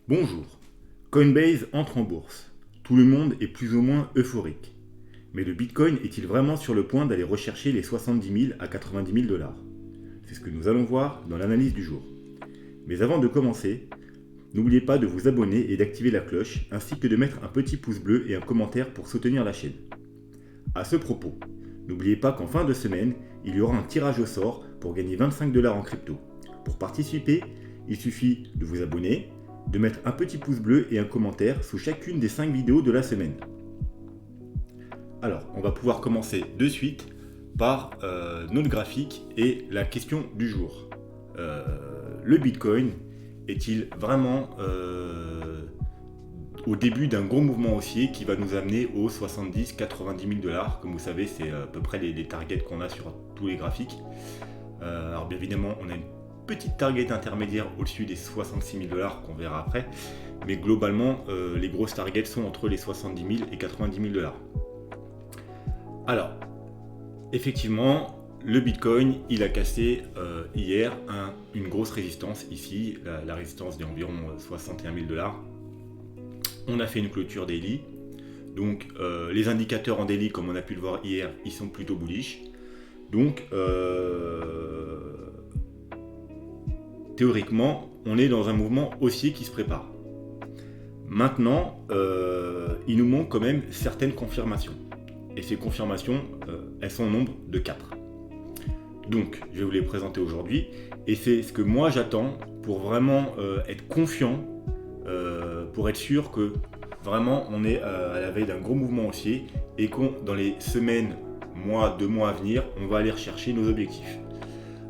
Bonjour, Coinbase entre en bourse. Tout le monde est plus ou moins euphorique. Mais le Bitcoin est-il vraiment sur le point d'aller rechercher les 70 000 à 90 000 dollars? C'est ce que nous allons voir dans l'analyse du jour. Mais avant de commencer, n'oubliez pas de vous abonner et d'activer la cloche, ainsi que de mettre un petit pouce bleu et un commentaire pour soutenir la chaîne. À ce propos, n'oubliez pas qu'en fin de semaine, il y aura un tirage au sort pour gagner 25 dollars en crypto. Pour participer, il suffit de vous abonner, de mettre un petit pouce bleu et un commentaire sous chacune des 5 vidéos de la semaine. Alors, on va pouvoir commencer de suite par notre graphique et la question du jour. Le Bitcoin est-il vraiment au début d'un gros mouvement haussier qui va nous amener aux 70-90 000 dollars? Comme vous savez, c'est à peu près les targets qu'on a sur tous les graphiques. Alors bien évidemment, on a une petite target intermédiaire au-dessus des 66 000 dollars qu'on verra après. Mais globalement, les grosses targets sont entre les 70 000 et 90 000 dollars. Alors, effectivement, le Bitcoin, il a cassé hier une grosse résistance ici, la résistance d'environ 61 000 dollars. On a fait une clôture daily. Donc, les indicateurs en daily, comme on a pu le voir hier, ils sont plutôt bullish. Donc, théoriquement, on est dans un mouvement haussier qui se prépare. Maintenant, il nous manque quand même certaines confirmations. Et ces confirmations, elles sont au nombre de 4. Donc, je vais vous les présenter aujourd'hui. Et c'est ce que moi j'attends pour vraiment être confiant, pour être sûr que vraiment on est à la veille d'un gros mouvement haussier et qu'on, dans les semaines, mois, 2 mois à venir, on va aller rechercher nos objectifs.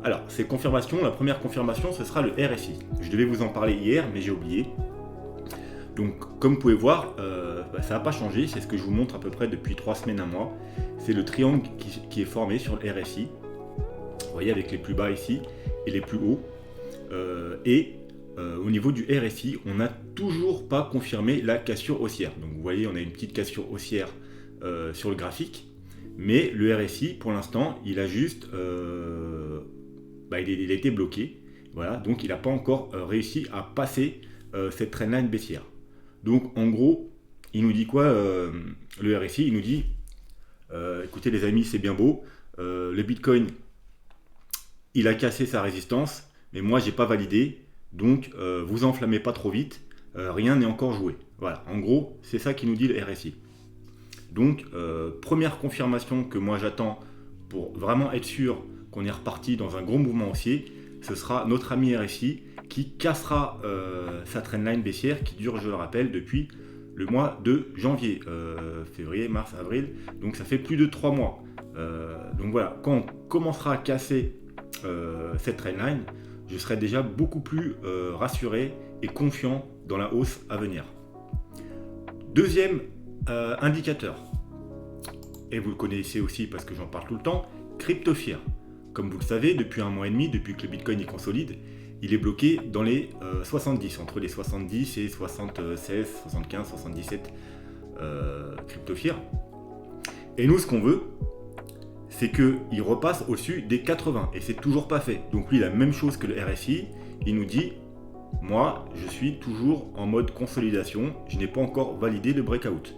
Alors, ces confirmations, la première confirmation, ce sera le RSI. Je devais vous en parler hier, mais j'ai oublié. Donc, comme vous pouvez voir, ça n'a pas changé. C'est ce que je vous montre à peu près depuis 3 semaines, 1 mois. C'est le triangle qui est formé sur le RSI. Vous voyez, avec les plus bas ici et les plus hauts. Au niveau du RSI, on n'a toujours pas confirmé la cassure haussière. Donc, vous voyez, on a une petite cassure haussière sur le graphique. Mais le RSI, pour l'instant, il a juste... il a été bloqué. Voilà, donc il n'a pas encore réussi à passer cette trendline baissière. Donc en gros, il nous dit quoi le RSI? Il nous dit écoutez les amis, c'est bien beau, le Bitcoin il a cassé sa résistance, mais moi j'ai pas validé, donc vous enflammez pas trop vite, rien n'est encore joué. Voilà, en gros, c'est ça qui nous dit le RSI. Donc première confirmation que moi j'attends pour vraiment être sûr qu'on est reparti dans un gros mouvement haussier, ce sera notre ami RSI qui cassera sa trendline baissière qui dure, je le rappelle, depuis le mois de janvier, février, mars, avril, donc ça fait plus de 3 mois. Donc voilà, quand on commencera à casser cette trendline, je serai déjà beaucoup plus rassuré et confiant dans la hausse à venir. Deuxième indicateur, et vous le connaissez aussi parce que j'en parle tout le temps, CryptoFear. Comme vous le savez, depuis 1 mois et demi, depuis que le Bitcoin est consolide, il est bloqué dans les 70, entre les 70 et 76, 75, 77 CryptoFear. Et nous, ce qu'on veut, c'est qu'il repasse au-dessus des 80, et c'est toujours pas fait. Donc lui, la même chose que le RSI, il nous dit, moi, je suis toujours en mode consolidation, je n'ai pas encore validé le breakout.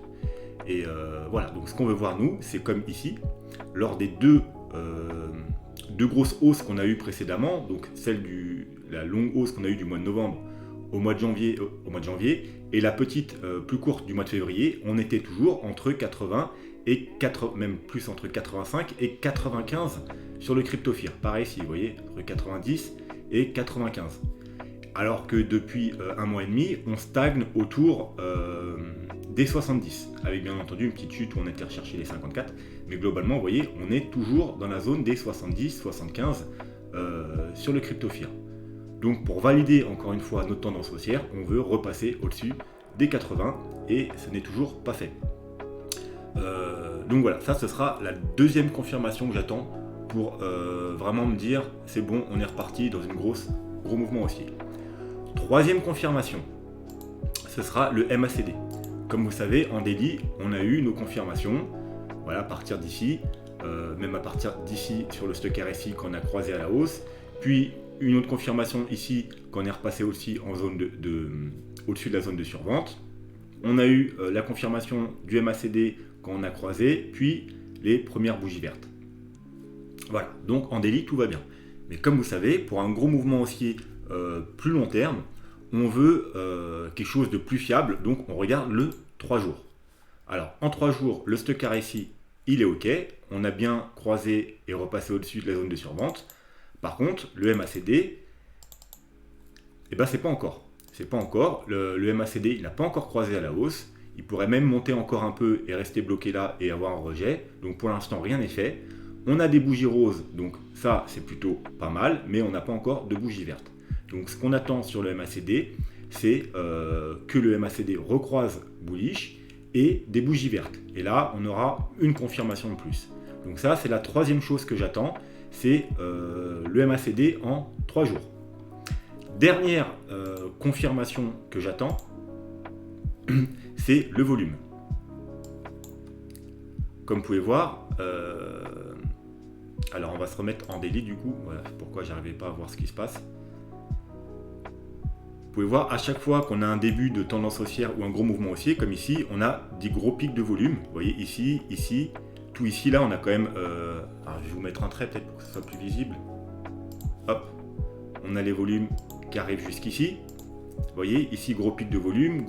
Et voilà, donc ce qu'on veut voir nous, c'est comme ici, lors des deux grosses hausses qu'on a eues précédemment, donc celle la longue hausse qu'on a eue du mois de novembre au mois de janvier, et la petite plus courte du mois de février, on était toujours entre 80 et même plus entre 85 et 95 sur le CryptoFear. Pareil ici, vous voyez, entre 90 et 95. Alors que depuis 1 mois et demi, on stagne autour des 70, avec bien entendu une petite chute où on était recherché les 54, mais globalement, vous voyez, on est toujours dans la zone des 70-75 sur le CryptoFear. Donc pour valider encore une fois notre tendance haussière, on veut repasser au-dessus des 80 et ce n'est toujours pas fait. Donc voilà, ça ce sera la deuxième confirmation que j'attends pour vraiment me dire c'est bon, on est reparti dans une gros mouvement haussier. Troisième confirmation, ce sera le MACD. Comme vous savez, en daily, on a eu nos confirmations. Voilà, à partir d'ici, même à partir d'ici sur le stock RSI qu'on a croisé à la hausse, puis une autre confirmation ici qu'on est repassé aussi en zone au-dessus de la zone de survente. On a eu la confirmation du MACD quand on a croisé, puis les premières bougies vertes. Voilà, donc en daily, tout va bien. Mais comme vous savez, pour un gros mouvement haussier plus long terme, on veut quelque chose de plus fiable, donc on regarde le 3 jours. Alors, en 3 jours, le stock RSI, il est OK. On a bien croisé et repassé au-dessus de la zone de survente. Par contre, le MACD, eh ben, c'est pas encore. C'est pas encore. Le MACD, il n'a pas encore croisé à la hausse. Il pourrait même monter encore un peu et rester bloqué là et avoir un rejet. Donc pour l'instant, rien n'est fait. On a des bougies roses, donc ça, c'est plutôt pas mal, mais on n'a pas encore de bougies vertes. Donc ce qu'on attend sur le MACD, c'est que le MACD recroise bullish et des bougies vertes. Et là, on aura une confirmation de plus. Donc ça, c'est la troisième chose que j'attends, c'est le MACD en 3 jours. Dernière confirmation que j'attends, c'est le volume. Comme vous pouvez voir, alors on va se remettre en daily du coup, voilà pourquoi j'arrivais pas à voir ce qui se passe. Vous pouvez voir à chaque fois qu'on a un début de tendance haussière ou un gros mouvement haussier, comme ici, on a des gros pics de volume. Vous voyez ici, ici, tout ici, là on a quand même... alors je vais vous mettre un trait peut-être pour que ce soit plus visible. Hop, on a les volumes qui arrivent jusqu'ici. Vous voyez, ici gros pic de volume,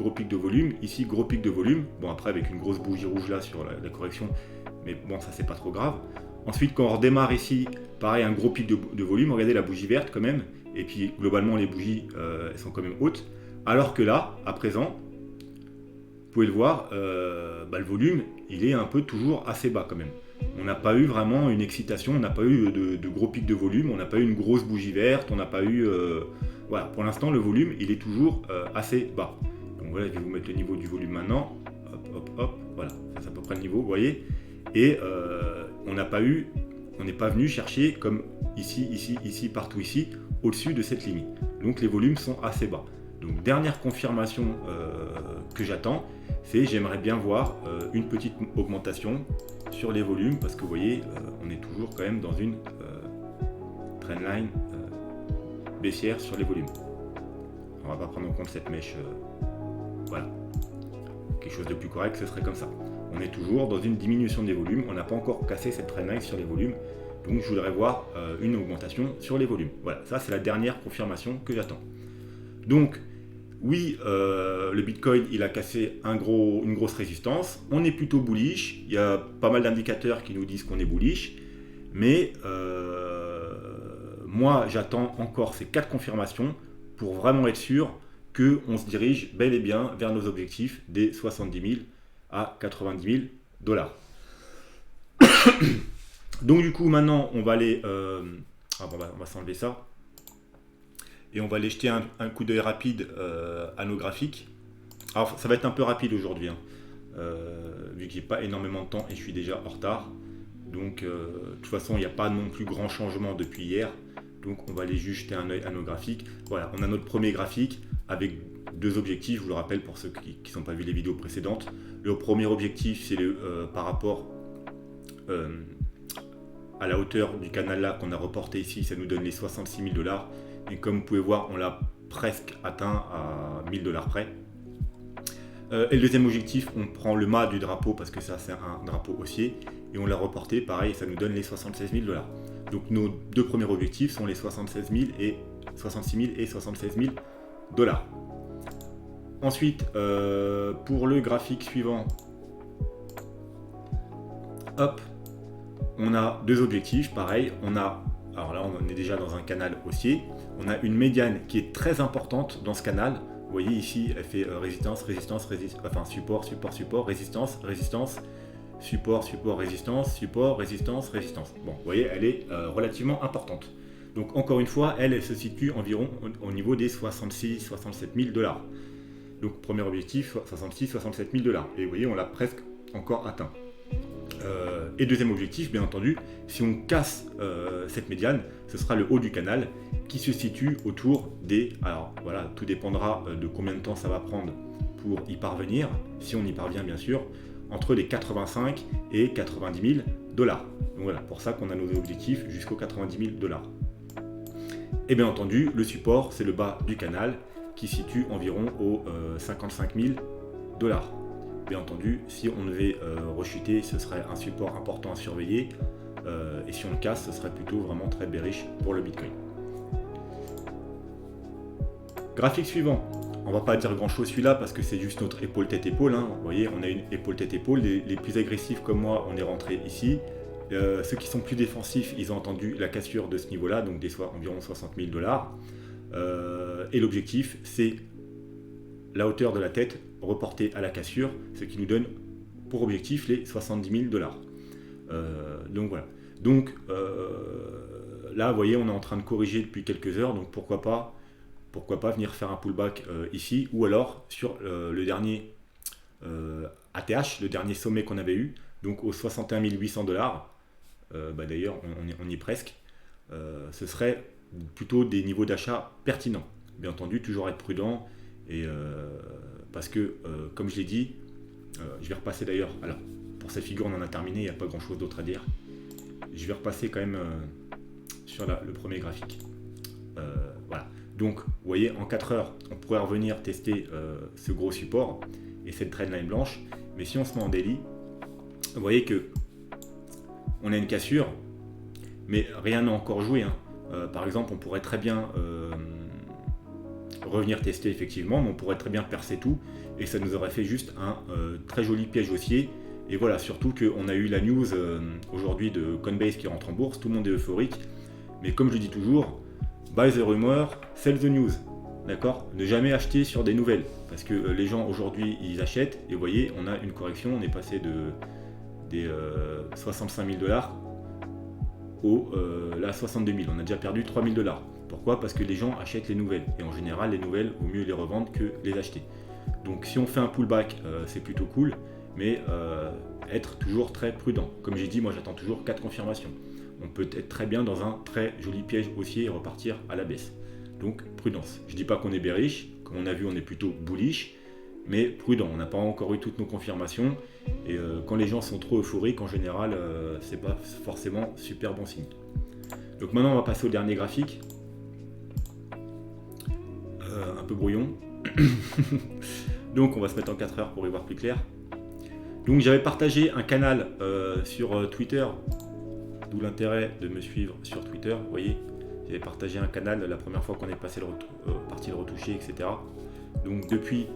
ici gros pic de volume. Bon après avec une grosse bougie rouge là sur la correction, mais bon ça c'est pas trop grave. Ensuite quand on redémarre ici, pareil un gros pic de volume, regardez la bougie verte quand même. Et puis globalement les bougies elles sont quand même hautes. Alors que là, à présent, vous pouvez le voir, le volume il est un peu toujours assez bas quand même. On n'a pas eu vraiment une excitation, on n'a pas eu de gros pics de volume, on n'a pas eu une grosse bougie verte, on n'a pas eu... voilà, pour l'instant le volume il est toujours assez bas. Donc voilà, je vais vous mettre le niveau du volume maintenant. Hop, hop, hop, voilà, c'est à peu près le niveau, vous voyez. Et on n'a pas eu, on n'est pas venu chercher comme ici, ici, ici, partout ici, au-dessus de cette ligne. Donc les volumes sont assez bas. Donc dernière confirmation que j'attends, c'est j'aimerais bien voir une petite augmentation sur les volumes parce que vous voyez, on est toujours quand même dans une trendline baissière sur les volumes. On va pas prendre en compte cette mèche, voilà. Quelque chose de plus correct, ce serait comme ça. On est toujours dans une diminution des volumes, on n'a pas encore cassé cette trendline sur les volumes, donc je voudrais voir une augmentation sur les volumes. Voilà, ça c'est la dernière confirmation que j'attends. Donc, oui, le Bitcoin, il a cassé une grosse résistance. On est plutôt bullish. Il y a pas mal d'indicateurs qui nous disent qu'on est bullish. Mais moi, j'attends encore ces 4 confirmations pour vraiment être sûr qu'on se dirige bel et bien vers nos objectifs des 70 000 à 90 000 dollars. Donc du coup, maintenant, on va aller... on va s'enlever ça. Et on va aller jeter un coup d'œil rapide à nos graphiques. Alors ça va être un peu rapide aujourd'hui, hein, vu que j'ai pas énormément de temps et je suis déjà en retard. Donc de toute façon il n'y a pas non plus grand changement depuis hier. Donc on va aller juste jeter un œil à nos graphiques. Voilà, on a notre premier graphique avec 2 objectifs, je vous le rappelle pour ceux qui n'ont pas vu les vidéos précédentes. Le premier objectif c'est par rapport à la hauteur du canal là qu'on a reporté ici, ça nous donne les 66 000 dollars. Et comme vous pouvez voir, on l'a presque atteint à 1000 dollars près. Et le deuxième objectif, on prend le mât du drapeau parce que ça c'est un drapeau haussier et on l'a reporté, pareil, ça nous donne les 76 000 dollars. Donc nos 2 premiers objectifs sont les 66 000 et 76 000 dollars. Ensuite, pour le graphique suivant, hop, on a 2 objectifs, pareil, alors là on est déjà dans un canal haussier, on a une médiane qui est très importante dans ce canal. Vous voyez ici, elle fait résistance, enfin support, support, support, résistance, résistance, support, support, résistance, support, résistance, résistance. Bon, vous voyez, elle est relativement importante. Donc encore une fois, elle se situe environ au niveau des 66-67 000 dollars. Donc premier objectif, 66-67 000 dollars. Et vous voyez, on l'a presque encore atteint. Et deuxième objectif, bien entendu, si on casse cette médiane, ce sera le haut du canal qui se situe autour des... Alors voilà, tout dépendra de combien de temps ça va prendre pour y parvenir, si on y parvient bien sûr, entre les 85 et 90 000 dollars. Donc voilà, pour ça qu'on a nos objectifs jusqu'aux 90 000 dollars. Et bien entendu, le support, c'est le bas du canal qui se situe environ aux 55 000 $. Bien entendu, si on devait rechuter, ce serait un support important à surveiller, et si on le casse, ce serait plutôt vraiment très bearish pour le Bitcoin. Graphique suivant. On va pas dire grand chose celui-là parce que c'est juste notre épaule tête épaule, hein. Vous voyez, on a une épaule tête épaule. Les plus agressifs comme moi, on est rentré ici. Ceux qui sont plus défensifs, ils ont entendu la cassure de ce niveau-là, donc environ 60 000 $. Et l'objectif, c'est la hauteur de la tête reportée à la cassure, ce qui nous donne pour objectif les 70 000 $. Donc voilà. Donc là, vous voyez, on est en train de corriger depuis quelques heures, donc pourquoi pas venir faire un pullback ici, ou alors sur le dernier ATH, le dernier sommet qu'on avait eu, donc aux 61 800 $. D'ailleurs, on y est presque. Ce serait plutôt des niveaux d'achat pertinents. Bien entendu, toujours être prudent, et parce que, comme je l'ai dit, je vais repasser d'ailleurs. Alors, pour cette figure, on en a terminé, il n'y a pas grand-chose d'autre à dire. Je vais repasser quand même sur le premier graphique. Voilà. Donc, vous voyez, en 4 heures, on pourrait revenir tester ce gros support et cette trendline blanche. Mais si on se met en daily, vous voyez que on a une cassure, mais rien n'a encore joué, hein. Par exemple, on pourrait très bien revenir tester effectivement, mais on pourrait très bien percer tout et ça nous aurait fait juste un très joli piège haussier. Et voilà, surtout qu'on a eu la news aujourd'hui de Coinbase qui rentre en bourse, tout le monde est euphorique. Mais comme je dis toujours, buy the rumor, sell the news. D'accord ? Ne jamais acheter sur des nouvelles. Parce que les gens aujourd'hui, ils achètent. Et vous voyez, on a une correction. On est passé des 65 000 $ aux 62 000. On a déjà perdu 3 000 $. Pourquoi ? Parce que les gens achètent les nouvelles. Et en général, les nouvelles, au mieux les revendre que les acheter. Donc si on fait un pullback, c'est plutôt cool. Mais être toujours très prudent. Comme j'ai dit, moi j'attends toujours 4 confirmations. On peut être très bien dans un très joli piège haussier et repartir à la baisse. Donc prudence. Je ne dis pas qu'on est bearish, comme on a vu on est plutôt bullish, mais prudent. On n'a pas encore eu toutes nos confirmations et quand les gens sont trop euphoriques, en général, c'est pas forcément super bon signe. Donc maintenant on va passer au dernier graphique. Un peu brouillon. Donc on va se mettre en 4 heures pour y voir plus clair. Donc j'avais partagé un canal sur Twitter, d'où l'intérêt de me suivre sur Twitter, vous voyez, j'avais partagé un canal la première fois qu'on est passé parti le retoucher, etc. Donc depuis,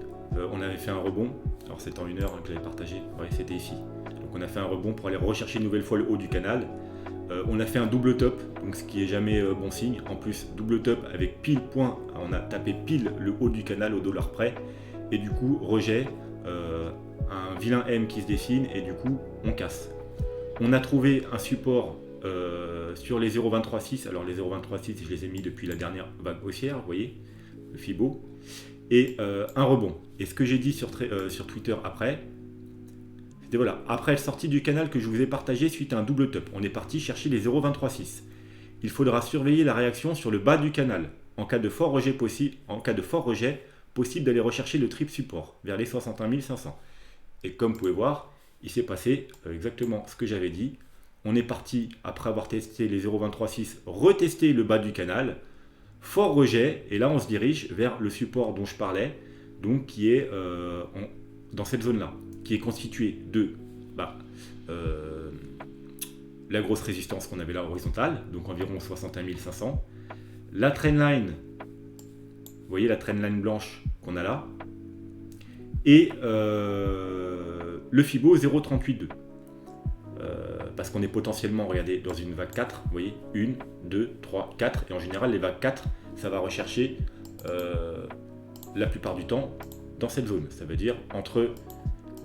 on avait fait un rebond, alors c'est en 1 heure que j'avais partagé, ouais, c'était ici. Donc on a fait un rebond pour aller rechercher une nouvelle fois le haut du canal. On a fait un double top, donc ce qui est jamais bon signe. En plus, double top avec pile point, on a tapé pile le haut du canal au dollar près, et du coup, rejet. Un vilain M qui se dessine et du coup on casse. On a trouvé un support sur les 0,236. Alors les 0,236 je les ai mis depuis la dernière vague haussière, vous voyez, le Fibo, et un rebond. Et ce que j'ai dit sur Twitter après, c'était voilà, après la sortie du canal que je vous ai partagé suite à un double top, on est parti chercher les 0,236. Il faudra surveiller la réaction sur le bas du canal. En cas de fort rejet possible d'aller rechercher le triple support vers les 61 500. Et comme vous pouvez voir, il s'est passé exactement ce que j'avais dit. On est parti, après avoir testé les 0,236, retester le bas du canal, fort rejet, et là on se dirige vers le support dont je parlais, donc qui est dans cette zone-là, qui est constituée de la grosse résistance qu'on avait là horizontale, donc environ 61 500, la trendline, vous voyez la trendline blanche qu'on a là, et le Fibo 0,382. Parce qu'on est potentiellement, regardez, dans une vague 4, vous voyez, 1, 2, 3, 4, et en général les vagues 4, ça va rechercher la plupart du temps dans cette zone, ça veut dire entre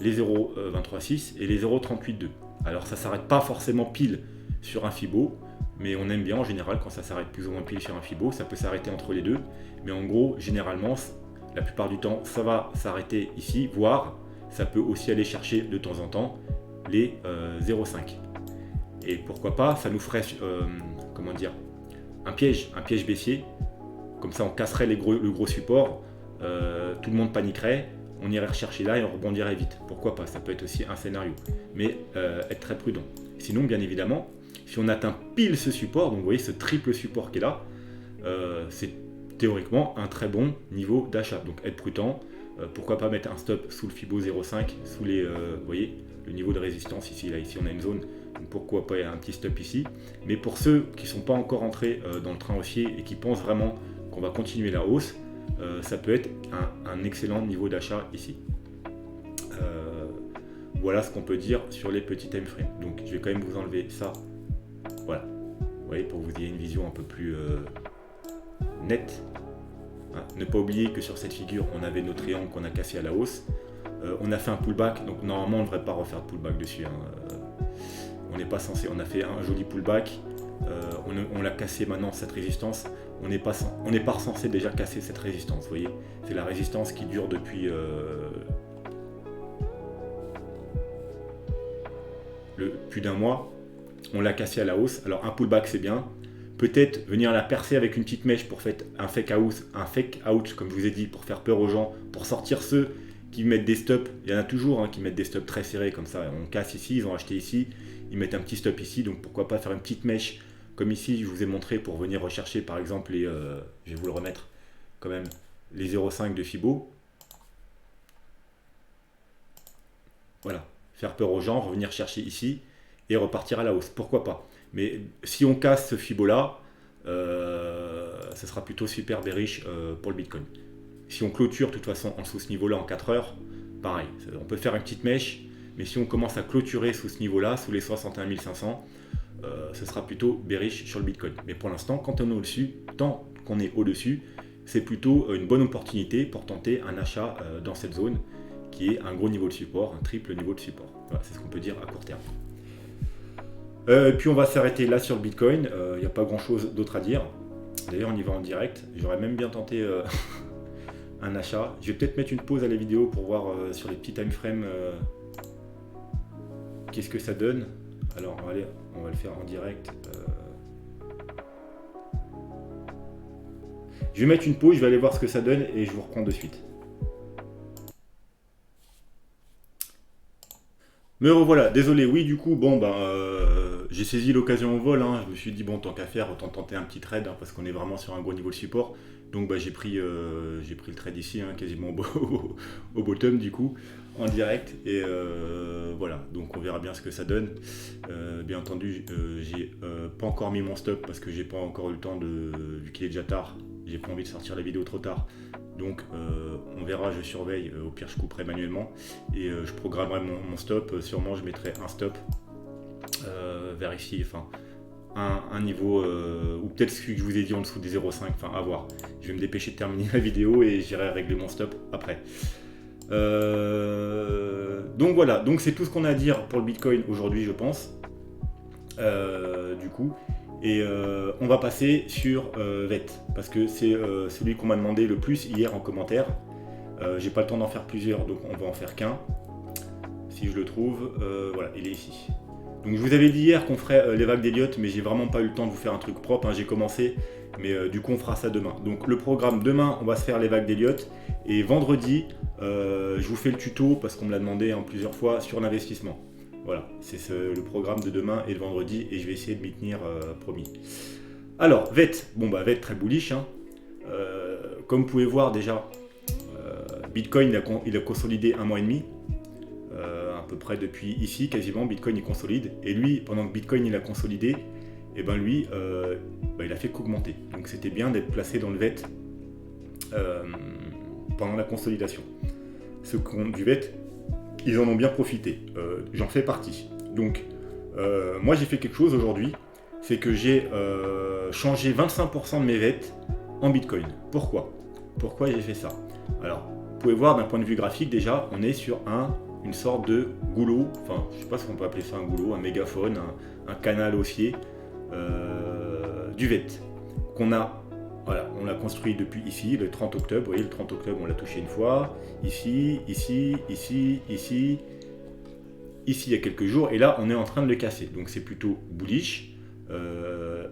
les 0,236 et les 0,382. Alors ça ne s'arrête pas forcément pile sur un Fibo, mais on aime bien en général quand ça s'arrête plus ou moins pile sur un Fibo, ça peut s'arrêter entre les deux, mais en gros, généralement, la plupart du temps, ça va s'arrêter ici, voire ça peut aussi aller chercher de temps en temps les 0,5. Et pourquoi pas, ça nous ferait un piège baissier, comme ça on casserait le gros support, tout le monde paniquerait, on irait rechercher là et on rebondirait vite. Pourquoi pas, ça peut être aussi un scénario, mais être très prudent. Sinon, bien évidemment, si on atteint pile ce support, donc vous voyez ce triple support qui est là, c'est théoriquement un très bon niveau d'achat. Donc être prudent, pourquoi pas mettre un stop sous le Fibo 0,5, sous les, vous voyez, le niveau de résistance ici, là, ici on a une zone, donc pourquoi pas un petit stop ici. Mais pour ceux qui ne sont pas encore entrés dans le train haussier et qui pensent vraiment qu'on va continuer la hausse, ça peut être un excellent niveau d'achat ici. Voilà ce qu'on peut dire sur les petits time frames. Donc je vais quand même vous enlever ça. Voilà. Vous voyez, pour que vous ayez une vision un peu plus nette. Hein, ne pas oublier que sur cette figure, on avait nos triangles qu'on a cassés à la hausse. On a fait un pullback, donc normalement on ne devrait pas refaire de pullback dessus. Hein. On n'est pas censé. On a fait un joli pullback. On l'a cassé maintenant cette résistance. On n'est pas censé déjà casser cette résistance. Vous voyez, c'est la résistance qui dure depuis plus d'un mois. On l'a cassé à la hausse. Alors un pullback c'est bien. Peut-être venir la percer avec une petite mèche pour faire un fake out, comme je vous ai dit, pour faire peur aux gens, pour sortir ceux qui mettent des stops. Il y en a toujours hein, qui mettent des stops très serrés comme ça. On casse ici, ils ont acheté ici, ils mettent un petit stop ici. Donc pourquoi pas faire une petite mèche comme ici, je vous ai montré pour venir rechercher par exemple les, je vais vous le remettre quand même, les 0,5 de Fibo. Voilà, faire peur aux gens, revenir chercher ici et repartir à la hausse. Pourquoi pas? Mais si on casse ce Fibo là, ce sera plutôt super bearish pour le Bitcoin. Si on clôture de toute façon en sous ce niveau là en 4 heures, pareil, on peut faire une petite mèche, mais si on commence à clôturer sous ce niveau là, sous les 61 500, ce sera plutôt bearish sur le Bitcoin. Mais pour l'instant, quand on est au-dessus, tant qu'on est au-dessus, c'est plutôt une bonne opportunité pour tenter un achat dans cette zone qui est un gros niveau de support, un triple niveau de support. Voilà, c'est ce qu'on peut dire à court terme. Puis on va s'arrêter là sur le Bitcoin, il n'y a pas grand chose d'autre à dire. D'ailleurs on y va en direct, j'aurais même bien tenté un achat. Je vais peut-être mettre une pause à la vidéo pour voir sur les petits time frames qu'est-ce que ça donne. Alors allez, on va le faire en direct. Je vais mettre une pause, je vais aller voir ce que ça donne et je vous reprends de suite. Me revoilà, désolé, oui du coup, bon ben j'ai saisi l'occasion au vol, hein. Je me suis dit bon tant qu'à faire, autant tenter un petit trade hein, parce qu'on est vraiment sur un gros niveau de support. Donc bah, j'ai pris le trade ici, hein, quasiment au bottom du coup, en direct. Et voilà, donc on verra bien ce que ça donne. Bien entendu, j'ai pas encore mis mon stop parce que j'ai pas encore eu le temps vu qu'il est déjà tard. J'ai pas envie de sortir la vidéo trop tard. Donc on verra, je surveille, au pire je couperai manuellement et je programmerai mon stop, sûrement je mettrai un stop vers ici, enfin un niveau, ou peut-être ce que je vous ai dit en dessous des 0,5, enfin à voir. Je vais me dépêcher de terminer la vidéo et j'irai régler mon stop après. Donc voilà, donc c'est tout ce qu'on a à dire pour le Bitcoin aujourd'hui je pense, du coup. Et on va passer sur VET, parce que c'est celui qu'on m'a demandé le plus hier en commentaire. J'ai pas le temps d'en faire plusieurs, donc on va en faire qu'un. Si je le trouve, voilà, il est ici. Donc je vous avais dit hier qu'on ferait les vagues d'Elliott, mais j'ai vraiment pas eu le temps de vous faire un truc propre, hein, j'ai commencé, mais du coup on fera ça demain. Donc le programme, demain on va se faire les vagues d'Elliott, et vendredi, je vous fais le tuto, parce qu'on me l'a demandé hein, plusieurs fois, sur l'investissement. Voilà, c'est le programme de demain et de vendredi et je vais essayer de m'y tenir, promis. Alors, VET, bon bah VET très bullish. Hein. Comme vous pouvez voir déjà, Bitcoin il a consolidé un mois et demi, à peu près depuis ici quasiment, Bitcoin il consolide. Et lui, pendant que Bitcoin il a consolidé, et ben lui, il a fait qu'augmenter. Donc c'était bien d'être placé dans le VET pendant la consolidation. Ceux qui ont du VET, ils en ont bien profité, j'en fais partie. Donc, moi j'ai fait quelque chose aujourd'hui, c'est que j'ai changé 25% de mes VET en Bitcoin. Pourquoi j'ai fait ça? Alors, vous pouvez voir d'un point de vue graphique déjà, on est sur une sorte de goulot, enfin je sais pas si on peut appeler ça un goulot, un mégaphone, un canal haussier du VET qu'on a. Voilà, on l'a construit depuis ici, le 30 octobre. Vous voyez, le 30 octobre, on l'a touché une fois. Ici, ici, ici, ici. Ici, il y a quelques jours. Et là, on est en train de le casser. Donc, c'est plutôt bullish.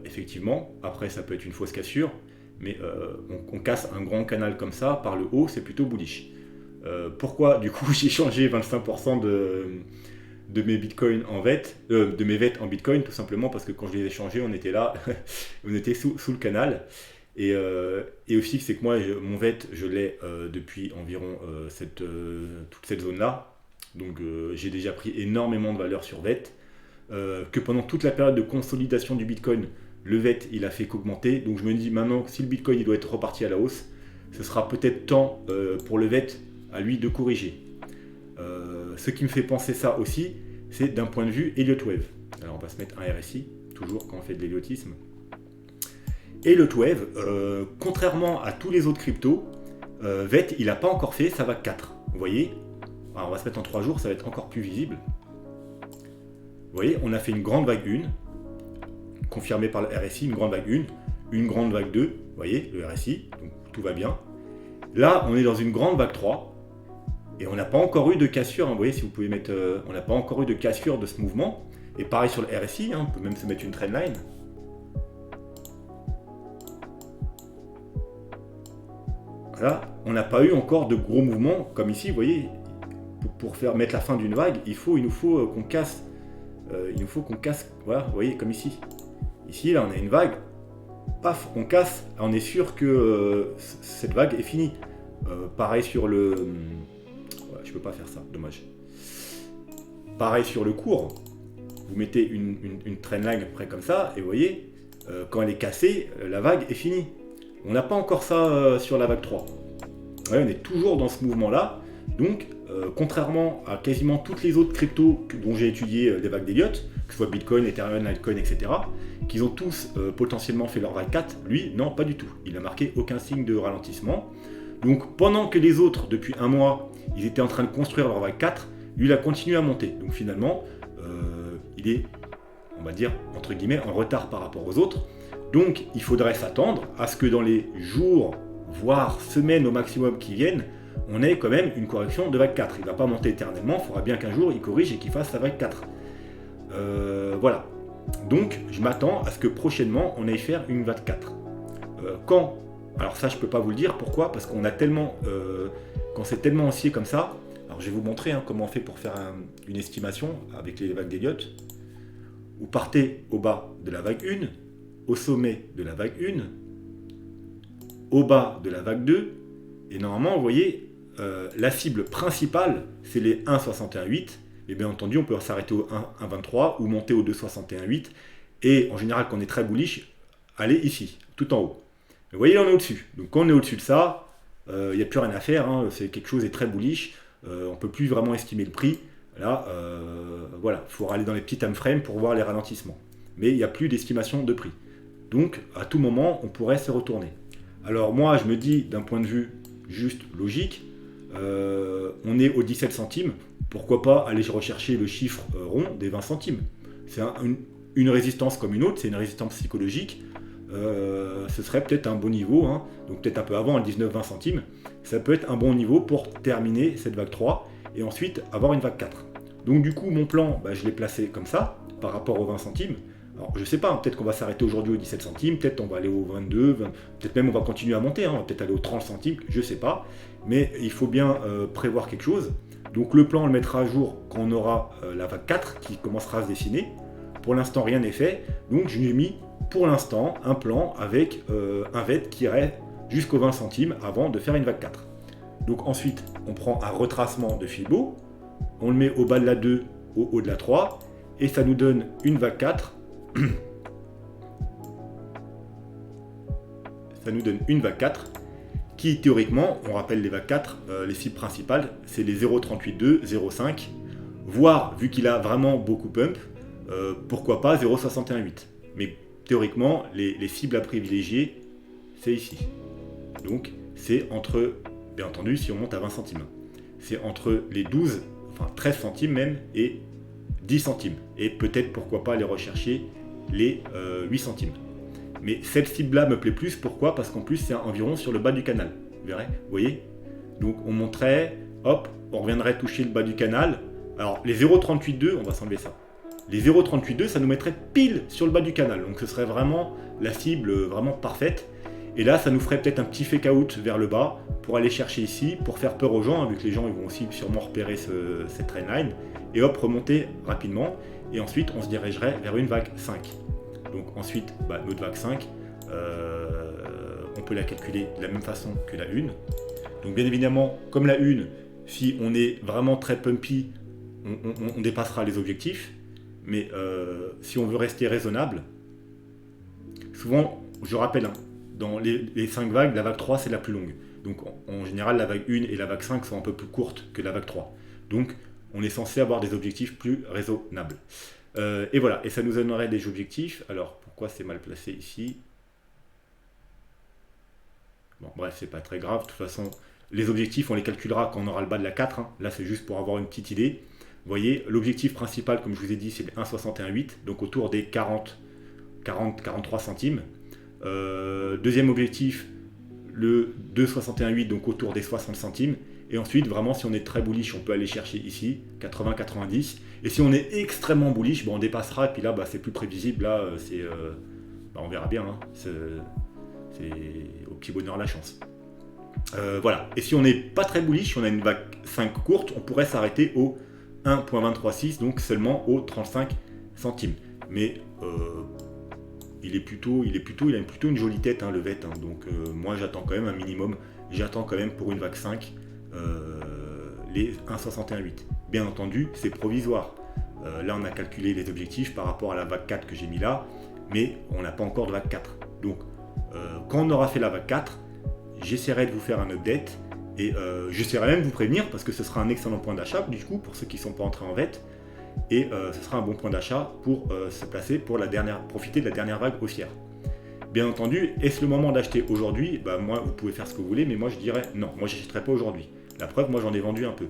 Effectivement. Après, ça peut être une fausse cassure. Mais on casse un grand canal comme ça, par le haut, c'est plutôt bullish. Pourquoi, du coup, j'ai changé 25% de mes bitcoins en VET, de mes VET en bitcoin, tout simplement parce que quand je les ai changés, on était là, on était sous le canal. Et aussi, c'est que moi, mon VET, je l'ai depuis environ toute cette zone-là. Donc, j'ai déjà pris énormément de valeur sur VET. Que pendant toute la période de consolidation du Bitcoin, le VET, il a fait qu'augmenter. Donc, je me dis maintenant, si le Bitcoin il doit être reparti à la hausse, ce sera peut-être temps pour le VET à lui de corriger. Ce qui me fait penser ça aussi, c'est d'un point de vue Elliott Wave. Alors, on va se mettre un RSI, toujours quand on fait de l'héliotisme. Elliott Wave, contrairement à tous les autres cryptos, VET, il n'a pas encore fait sa vague 4. Vous voyez? Alors, on va se mettre en 3 jours, ça va être encore plus visible. Vous voyez, on a fait une grande vague 1, confirmée par le RSI, une grande vague 1, une grande vague 2, vous voyez, le RSI, donc tout va bien. Là, on est dans une grande vague 3, et on n'a pas encore eu de cassure, hein, vous voyez, si vous pouvez mettre, on n'a pas encore eu de cassure de ce mouvement. Et pareil sur le RSI, hein, on peut même se mettre une trendline. Là, on n'a pas eu encore de gros mouvements comme ici, vous voyez, pour mettre la fin d'une vague, il nous faut qu'on casse, voilà, vous voyez, comme ici. Ici, là, on a une vague, paf, on casse, on est sûr que cette vague est finie. Pareil sur le... Ouais, je peux pas faire ça, dommage. Pareil sur le cours, vous mettez une trendline près comme ça, et vous voyez, quand elle est cassée, la vague est finie. On n'a pas encore ça sur la vague 3. Ouais, on est toujours dans ce mouvement-là. Donc, contrairement à quasiment toutes les autres cryptos dont j'ai étudié les vagues d'Elliott, que ce soit Bitcoin, Ethereum, Litecoin, etc., qu'ils ont tous potentiellement fait leur vague 4, lui, non, pas du tout. Il n'a marqué aucun signe de ralentissement. Donc, pendant que les autres, depuis un mois, ils étaient en train de construire leur vague 4, lui, il a continué à monter. Donc, finalement, il est, on va dire, entre guillemets, en retard par rapport aux autres. Donc, il faudrait s'attendre à ce que dans les jours, voire semaines au maximum qui viennent, on ait quand même une correction de vague 4. Il ne va pas monter éternellement, il faudra bien qu'un jour il corrige et qu'il fasse sa vague 4. Voilà. Donc, je m'attends à ce que prochainement, on aille faire une vague 4. Quand? Alors ça, je ne peux pas vous le dire. Pourquoi? Parce qu'on a tellement... quand c'est tellement haussier comme ça... Alors, je vais vous montrer comment on fait pour faire une estimation avec les vagues d'Elliott. Vous partez au bas de la vague 1, au sommet de la vague 1, au bas de la vague 2, et normalement, vous voyez, la cible principale, c'est les 1,61,8, et bien entendu, on peut s'arrêter au 1,23 ou monter au 2,61,8, et en général, quand on est très bullish, aller ici, tout en haut. Vous voyez, là, on est au-dessus. Donc, quand on est au-dessus de ça, il n'y a plus rien à faire, hein, c'est quelque chose de très bullish, on ne peut plus vraiment estimer le prix. Là, voilà, il faudra aller dans les petits time frames pour voir les ralentissements. Mais il n'y a plus d'estimation de prix. Donc, à tout moment, on pourrait se retourner. Alors moi, je me dis, d'un point de vue juste logique, on est aux 17 centimes, pourquoi pas aller rechercher le chiffre rond des 20 centimes. C'est une résistance comme une autre, c'est une résistance psychologique, ce serait peut-être un bon niveau, hein, donc peut-être un peu avant, à 19-20 centimes, ça peut être un bon niveau pour terminer cette vague 3, et ensuite avoir une vague 4. Donc du coup, mon plan, je l'ai placé comme ça, par rapport aux 20 centimes. Alors, je sais pas, peut-être qu'on va s'arrêter aujourd'hui aux 17 centimes, peut-être on va aller aux 22, peut-être même on va continuer à monter, hein, on va peut-être aller aux 30 centimes, je sais pas. Mais il faut bien prévoir quelque chose. Donc le plan, on le mettra à jour quand on aura la vague 4 qui commencera à se dessiner. Pour l'instant, rien n'est fait. Donc je lui ai mis, pour l'instant, un plan avec un VET qui irait jusqu'aux 20 centimes avant de faire une vague 4. Donc ensuite, on prend un retracement de Fibo, on le met au bas de la 2, au haut de la 3, et ça nous donne une vague 4. Ça nous donne une vague 4 qui théoriquement, on rappelle les vagues 4, les cibles principales, c'est les 0,38,2, 0,5, voire vu qu'il a vraiment beaucoup pump, pourquoi pas 0,61,8. Mais théoriquement, les cibles à privilégier, c'est ici. Donc c'est entre, bien entendu, si on monte à 20 centimes, c'est entre les 12, enfin 13 centimes même, et 10 centimes. Et peut-être pourquoi pas aller rechercher les 8 centimes. Mais cette cible-là me plaît plus, pourquoi? Parce qu'en plus c'est environ sur le bas du canal. Vous voyez? Donc on monterait, hop, on reviendrait toucher le bas du canal. Alors les 0,38,2, on va s'enlever ça. Les 0,38,2, ça nous mettrait pile sur le bas du canal. Donc ce serait vraiment la cible vraiment parfaite. Et là, ça nous ferait peut-être un petit fake out vers le bas pour aller chercher ici, pour faire peur aux gens, vu que les gens ils vont aussi sûrement repérer cette trendline. Et hop, remonter rapidement. Et ensuite, on se dirigerait vers une vague 5. Donc ensuite, notre vague 5, on peut la calculer de la même façon que la 1. Donc bien évidemment, comme la 1, si on est vraiment très pumpy, on dépassera les objectifs. Mais si on veut rester raisonnable, souvent, je rappelle, hein, dans les 5 vagues, la vague 3 c'est la plus longue. Donc en général, la vague 1 et la vague 5 sont un peu plus courtes que la vague 3. Donc on est censé avoir des objectifs plus raisonnables. Et voilà, et ça nous donnerait des objectifs. Alors pourquoi c'est mal placé ici? Bon, bref, c'est pas très grave. De toute façon, les objectifs, on les calculera quand on aura le bas de la 4. Hein. Là, c'est juste pour avoir une petite idée. Vous voyez, l'objectif principal, comme je vous ai dit, c'est le 1,61,8, donc autour des 43 centimes. Deuxième objectif, le 2,61,8, donc autour des 60 centimes. Et ensuite, vraiment, si on est très bullish, on peut aller chercher ici, 80-90. Et si on est extrêmement bullish, bon, on dépassera. Et puis là, c'est plus prévisible. Là, on verra bien. Hein. C'est au petit bonheur la chance. Voilà. Et si on n'est pas très bullish, si on a une vague 5 courte, on pourrait s'arrêter au 1,236, donc seulement aux 35 centimes. Mais il a plutôt une jolie tête, hein, le VET. Hein. Donc moi, j'attends quand même un minimum. J'attends quand même pour une vague 5 les 1,61,8. Bien entendu, c'est provisoire. Là, on a calculé les objectifs par rapport à la vague 4 que j'ai mis là, mais on n'a pas encore de vague 4. Donc, quand on aura fait la vague 4, j'essaierai de vous faire un update et j'essaierai même de vous prévenir parce que ce sera un excellent point d'achat du coup pour ceux qui ne sont pas entrés en VET et ce sera un bon point d'achat pour se placer pour profiter de la dernière vague haussière. Bien entendu, est-ce le moment d'acheter aujourd'hui? Moi, vous pouvez faire ce que vous voulez, mais moi je dirais non, moi je n'achèterai pas aujourd'hui. La preuve, moi j'en ai vendu un peu.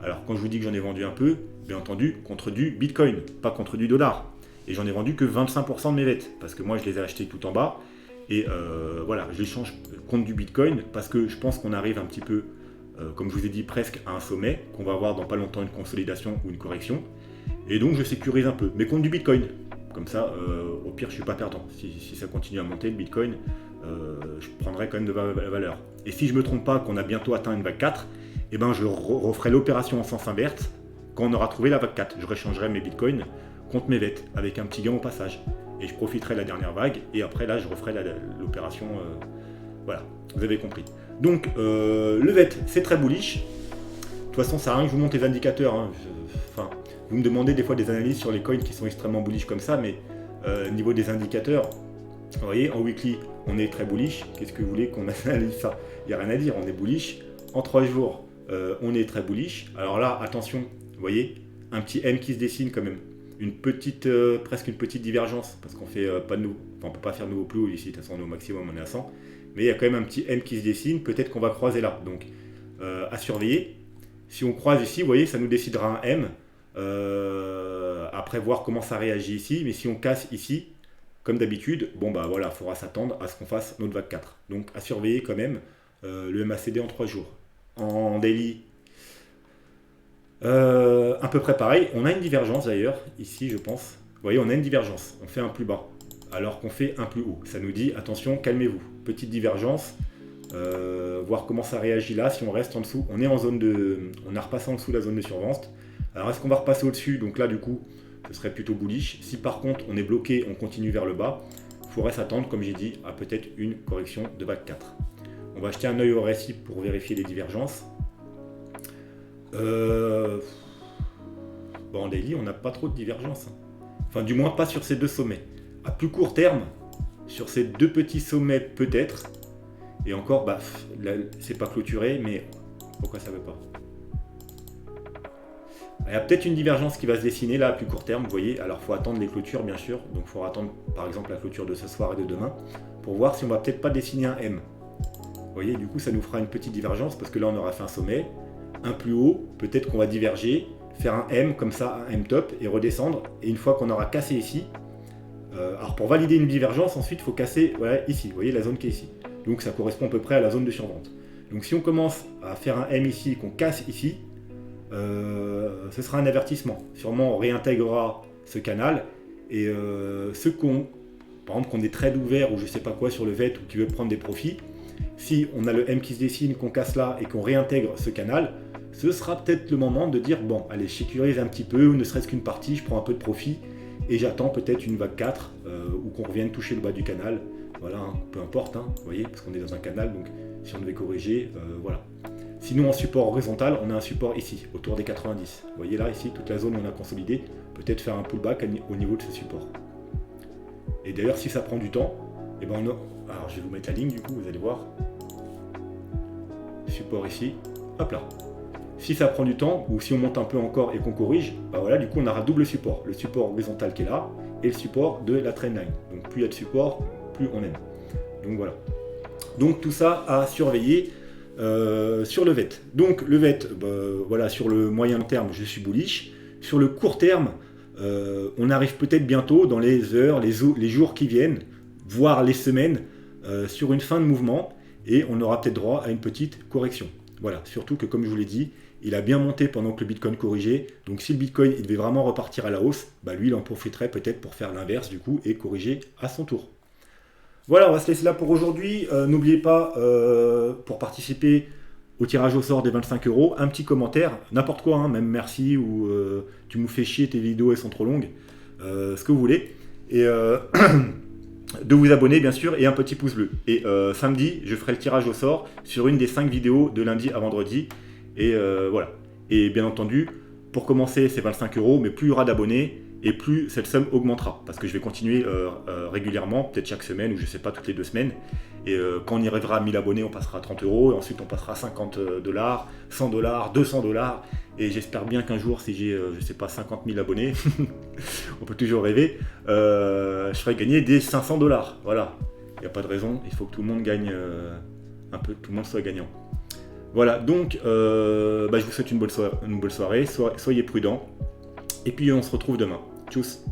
Alors quand je vous dis que j'en ai vendu un peu, bien entendu, contre du Bitcoin, pas contre du dollar. Et j'en ai vendu que 25% de mes VET, parce que moi je les ai achetés tout en bas. Et voilà, je les change contre du Bitcoin, parce que je pense qu'on arrive un petit peu, comme je vous ai dit, presque à un sommet, qu'on va avoir dans pas longtemps une consolidation ou une correction. Et donc je sécurise un peu, mais contre du Bitcoin. Comme ça, au pire, je ne suis pas perdant. Si ça continue à monter, le Bitcoin, je prendrai quand même de la valeur. Et si je ne me trompe pas, qu'on a bientôt atteint une vague 4, eh ben, je referai l'opération en sens inverse quand on aura trouvé la vague 4. Je réchangerai mes Bitcoins contre mes VET, avec un petit gain au passage. Et je profiterai de la dernière vague, et après, là, je referai l'opération. Voilà, vous avez compris. Donc, le VET, c'est très bullish. De toute façon, ça sert à rien que je vous montre les indicateurs. Hein. Vous me demandez des fois des analyses sur les coins qui sont extrêmement bullish comme ça, mais au niveau des indicateurs, vous voyez, en weekly, on est très bullish. Qu'est-ce que vous voulez qu'on analyse ça? Il n'y a rien à dire, on est bullish. En 3 jours, on est très bullish. Alors là, attention, vous voyez, un petit M qui se dessine quand même. Presque une petite divergence, parce qu'on fait pas de nouveau. Enfin, on ne peut pas faire de nouveau plus haut ici, de toute façon, on est au maximum, on est à 100. Mais il y a quand même un petit M qui se dessine, peut-être qu'on va croiser là. Donc, à surveiller. Si on croise ici, vous voyez, ça nous décidera un M. Après voir comment ça réagit ici, mais si on casse ici, comme d'habitude, voilà, il faudra s'attendre à ce qu'on fasse notre vague 4. Donc à surveiller quand même le MACD en 3 jours. En daily, à peu près pareil. On a une divergence d'ailleurs, ici je pense. Vous voyez, on a une divergence. On fait un plus bas, alors qu'on fait un plus haut. Ça nous dit, attention, calmez-vous. Petite divergence. Voir comment ça réagit là. Si on reste en dessous, on est en zone on a repassé en dessous la zone de survente. Alors est-ce qu'on va repasser au-dessus? Donc là du coup ce serait plutôt bullish. Si par contre on est bloqué, on continue vers le bas, il faudrait s'attendre, comme j'ai dit, à peut-être une correction de vague 4. On va jeter un œil au RSI pour vérifier les divergences. En daily on n'a pas trop de divergences. Enfin du moins pas sur ces deux sommets. À plus court terme, sur ces deux petits sommets peut-être. Et encore, là, c'est pas clôturé, mais pourquoi ça veut pas? Il y a peut-être une divergence qui va se dessiner là à plus court terme, vous voyez. Alors il faut attendre les clôtures bien sûr, donc il faudra attendre par exemple la clôture de ce soir et de demain pour voir si on va peut-être pas dessiner un M. Vous voyez, du coup ça nous fera une petite divergence parce que là on aura fait un sommet, un plus haut, peut-être qu'on va diverger, faire un M comme ça, un M top et redescendre. Et une fois qu'on aura cassé ici, alors pour valider une divergence ensuite il faut casser ici, vous voyez la zone qui est ici. Donc ça correspond à peu près à la zone de survente. Donc si on commence à faire un M ici et qu'on casse ici, ce sera un avertissement. Sûrement on réintégrera ce canal et ceux par exemple qu'on est trade ouvert ou je sais pas quoi sur le VET ou qui veut prendre des profits, si on a le M qui se dessine, qu'on casse là et qu'on réintègre ce canal, ce sera peut-être le moment de dire bon allez je sécurise un petit peu ou ne serait-ce qu'une partie, je prends un peu de profit et j'attends peut-être une vague 4 ou qu'on revienne toucher le bas du canal Voilà, hein, peu importe, hein, vous voyez, parce qu'on est dans un canal, donc si on devait corriger, voilà. Sinon en support horizontal, on a un support ici, autour des 90. Vous voyez là, ici, toute la zone où on a consolidé, peut-être faire un pullback au niveau de ce support. Et d'ailleurs, si ça prend du temps, et ben alors je vais vous mettre la ligne du coup, vous allez voir. Support ici, hop là. Si ça prend du temps, ou si on monte un peu encore et qu'on corrige, bah voilà, du coup on aura double support. Le support horizontal qui est là, et le support de la trendline. Donc plus il y a de support, plus on aime. Donc voilà. Donc tout ça à surveiller sur le VET. Donc le VET, bah, voilà, sur le moyen terme, je suis bullish. Sur le court terme, on arrive peut-être bientôt dans les heures, les jours qui viennent, voire les semaines, sur une fin de mouvement, et on aura peut-être droit à une petite correction. Voilà, surtout que comme je vous l'ai dit, il a bien monté pendant que le Bitcoin corrigeait, donc si le Bitcoin il devait vraiment repartir à la hausse, bah lui il en profiterait peut-être pour faire l'inverse du coup et corriger à son tour. Voilà, on va se laisser là pour aujourd'hui. N'oubliez pas, pour participer au tirage au sort des 25 €, un petit commentaire, n'importe quoi, hein, même merci ou tu me fais chier, tes vidéos elles sont trop longues, ce que vous voulez. Et de vous abonner bien sûr et un petit pouce bleu. Et samedi, je ferai le tirage au sort sur une des 5 vidéos de lundi à vendredi. Et voilà. Et bien entendu, pour commencer, c'est 25 €, mais plus il y aura d'abonnés, et plus cette somme augmentera. Parce que je vais continuer régulièrement, peut-être chaque semaine, ou je sais pas, toutes les 2 semaines. Et quand on y arrivera à 1000 abonnés, on passera à 30 €, et ensuite on passera à 50 $, 100 $, 200 $. Et j'espère bien qu'un jour, si j'ai, je sais pas, 50 000 abonnés, on peut toujours rêver, je ferai gagner des 500 $. Voilà. Il n'y a pas de raison, il faut que tout le monde gagne un peu, que tout le monde soit gagnant. Voilà, donc je vous souhaite une bonne soirée, soyez prudents, et puis on se retrouve demain. Tchuss.